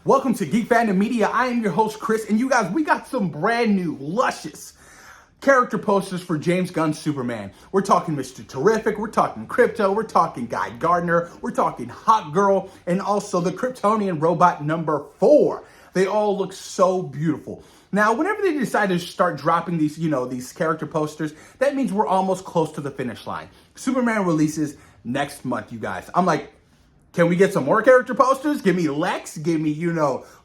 Welcome to Geek Fandom Media. I am your host, Chris, and you guys, we got some brand new, luscious character posters for James Gunn's Superman. We're talking Mr. Terrific, we're talking Krypto, we're talking Guy Gardner, we're talking Hawkgirl, and also the Kryptonian robot number 4. They all look so beautiful. Now, whenever they decide to start dropping these, these character posters, that means we're almost close to the finish line. Superman releases next month, you guys. I'm like, can we get some more character posters? Give me Lex, give me,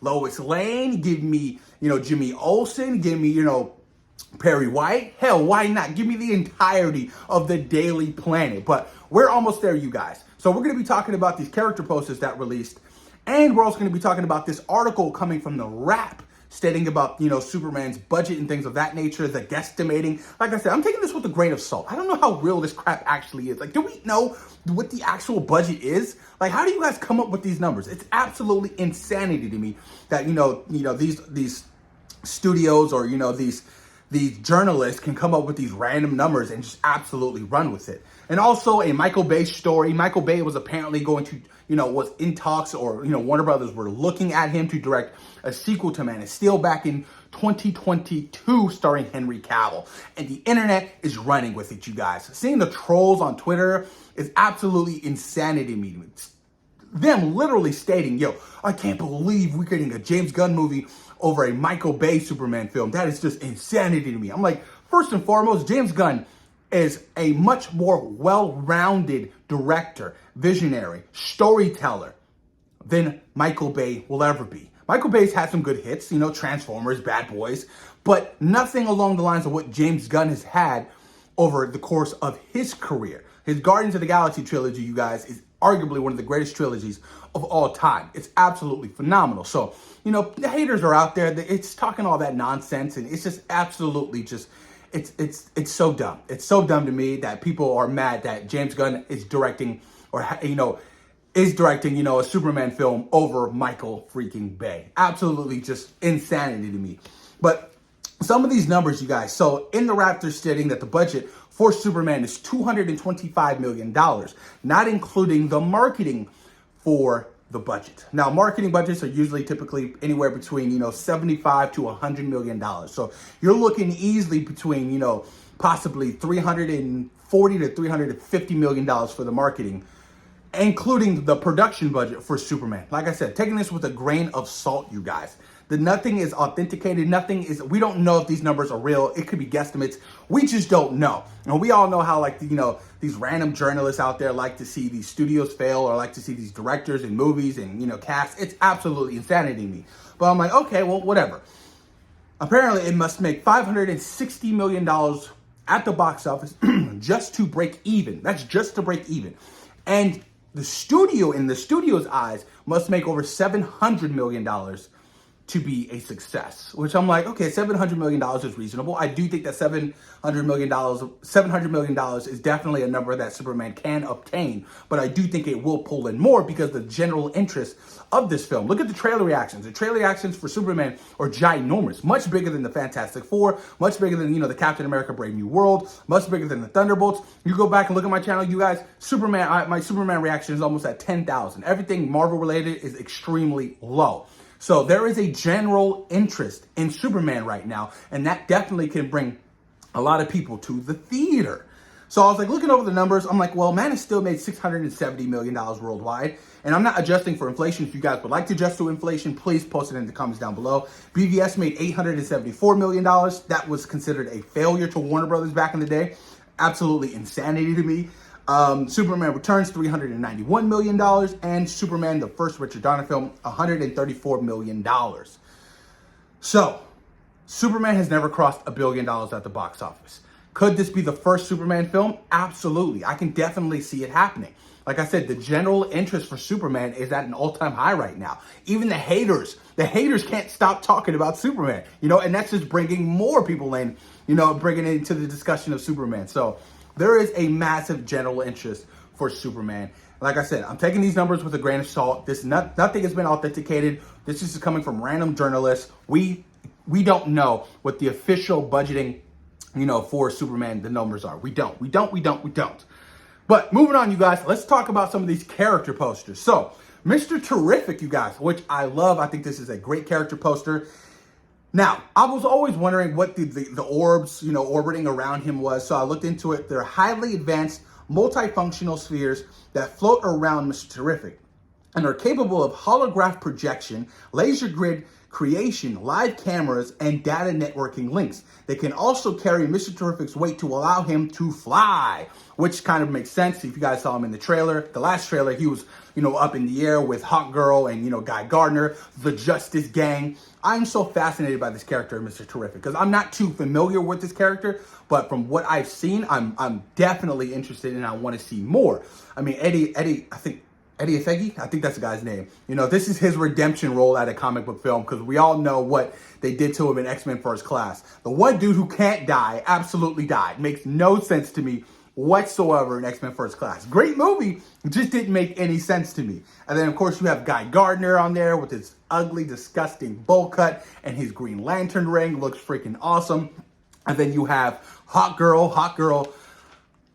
Lois Lane, give me, Jimmy Olsen, give me, Perry White. Hell, why not? Give me the entirety of the Daily Planet. But we're almost there, you guys. So we're going to be talking about these character posters that released. And we're also going to be talking about this article coming from The Wrap stating about, Superman's budget and things of that nature, the guesstimating. Like I said, I'm taking this with a grain of salt. I don't know how real this crap actually is. Like, do we know what the actual budget is? Like, how do you guys come up with these numbers? It's absolutely insanity to me that, these studios or, these journalists can come up with these random numbers and just absolutely run with it. And also a Michael Bay story. Michael Bay was apparently going to, was in talks or, Warner Brothers were looking at him to direct a sequel to Man of Steel back in 2022 starring Henry Cavill. And the internet is running with it, you guys. Seeing the trolls on Twitter is absolutely insanity to me. Them literally stating, I can't believe we're getting a James Gunn movie over a Michael Bay Superman film. That is just insanity to me. I'm like, first and foremost, James Gunn is a much more well-rounded director, visionary, storyteller than Michael Bay will ever be. Michael Bay's had some good hits, Transformers, Bad Boys, but nothing along the lines of what James Gunn has had over the course of his career. His Guardians of the Galaxy trilogy, you guys, is arguably one of the greatest trilogies of all time. It's absolutely phenomenal. So, the haters are out there. It's talking all that nonsense, and it's just absolutely just, it's so dumb. It's so dumb to me that people are mad that James Gunn is directing or, a Superman film over Michael freaking Bay. Absolutely just insanity to me. But some of these numbers, you guys. So in the Raptor stating that the budget for Superman is $225 million, not including the marketing for the budget. Now, marketing budgets are usually typically anywhere between, $75 to $100 million. So you're looking easily between, possibly $340 to $350 million for the marketing, including the production budget for Superman. Like I said, taking this with a grain of salt, you guys. Nothing is authenticated. We don't know if these numbers are real. It could be guesstimates. We just don't know. And we all know how, these random journalists out there like to see these studios fail or like to see these directors in movies and, casts. It's absolutely insanity to me. But I'm like, okay, well, whatever. Apparently, it must make $560 million at the box office just to break even. That's just to break even. And the studio, in the studio's eyes, must make over $700 million to be a success, which I'm like, okay, $700 million is reasonable. I do think that $700 million is definitely a number that Superman can obtain, but I do think it will pull in more because the general interest of this film. Look at the trailer reactions. The trailer reactions for Superman are ginormous, much bigger than the Fantastic Four, much bigger than, the Captain America Brave New World, much bigger than the Thunderbolts. You go back and look at my channel, you guys, my Superman reaction is almost at 10,000. Everything Marvel related is extremely low. So there is a general interest in Superman right now, and that definitely can bring a lot of people to the theater. So I was like looking over the numbers. I'm like, well, Man of Steel made $670 million worldwide, and I'm not adjusting for inflation. If you guys would like to adjust to inflation, please post it in the comments down below. BVS made $874 million. That was considered a failure to Warner Brothers back in the day. Absolutely insanity to me. Superman Returns, $391 million, and Superman, the first Richard Donner film, $134 million. So, Superman has never crossed $1 billion at the box office. Could this be the first Superman film? Absolutely. I can definitely see it happening. Like I said, the general interest for Superman is at an all-time high right now. Even the haters can't stop talking about Superman, and that's just bringing more people in, bringing it into the discussion of Superman. So, there is a massive general interest for Superman. Like I said, I'm taking these numbers with a grain of salt. Nothing has been authenticated. This is coming from random journalists. We don't know what the official budgeting, for Superman, the numbers are. We don't. But moving on, you guys, let's talk about some of these character posters. So Mr. Terrific, you guys, which I love. I think this is a great character poster. Now, I was always wondering what the orbs, orbiting around him was, so I looked into it. They're highly advanced, multifunctional spheres that float around Mr. Terrific and are capable of holograph projection, laser grid creation, live cameras, and data networking links. They can also carry Mr. Terrific's weight to allow him to fly, which kind of makes sense. If you guys saw him in the trailer, the last trailer, he was, up in the air with Hawkgirl and, Guy Gardner, the Justice Gang. I'm so fascinated by this character, Mr. Terrific, because I'm not too familiar with this character, but from what I've seen, I'm definitely interested and I want to see more. I mean, Edi Gathegi, I think that's the guy's name. This is his redemption role at a comic book film, because we all know what they did to him in X-Men First Class. The one dude who can't die absolutely died. Makes no sense to me whatsoever in X-Men First Class. Great movie, just didn't make any sense to me. And then, of course, you have Guy Gardner on there with his ugly, disgusting bowl cut and his Green Lantern ring. Looks freaking awesome. And then you have Hawkgirl.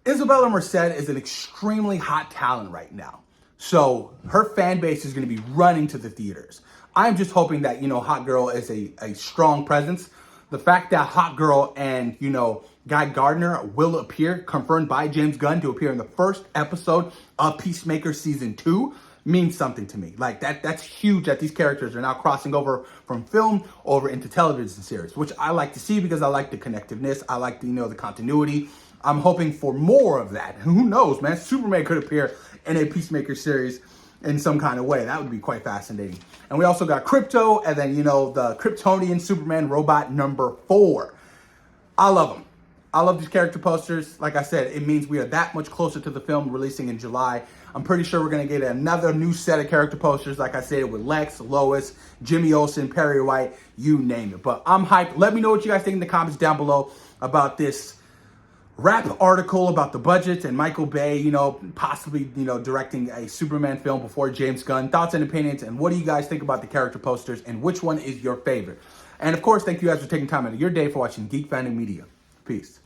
Isabela Merced is an extremely hot talent right now. So her fan base is going to be running to the theaters. I'm just hoping that, Hawkgirl is a strong presence. The fact that Hawkgirl and, Guy Gardner will appear, confirmed by James Gunn to appear in the first episode of Peacemaker Season 2 means something to me. Like that's huge that these characters are now crossing over from film over into television series, which I like to see because I like the connectiveness. I like the continuity. I'm hoping for more of that. Who knows, man? Superman could appear in a Peacemaker series in some kind of way. That would be quite fascinating. And we also got Krypto, and then, the Kryptonian Superman robot number 4. I love them. I love these character posters. Like I said, it means we are that much closer to the film releasing in July. I'm pretty sure we're going to get another new set of character posters, like I said, with Lex, Lois, Jimmy Olsen, Perry White, you name it. But I'm hyped. Let me know what you guys think in the comments down below about this rap article about the budget and Michael Bay, possibly, directing a Superman film before James Gunn. Thoughts and opinions, and what do you guys think about the character posters, and which one is your favorite? And of course, thank you guys for taking time out of your day for watching Geek Fandom Media. Peace.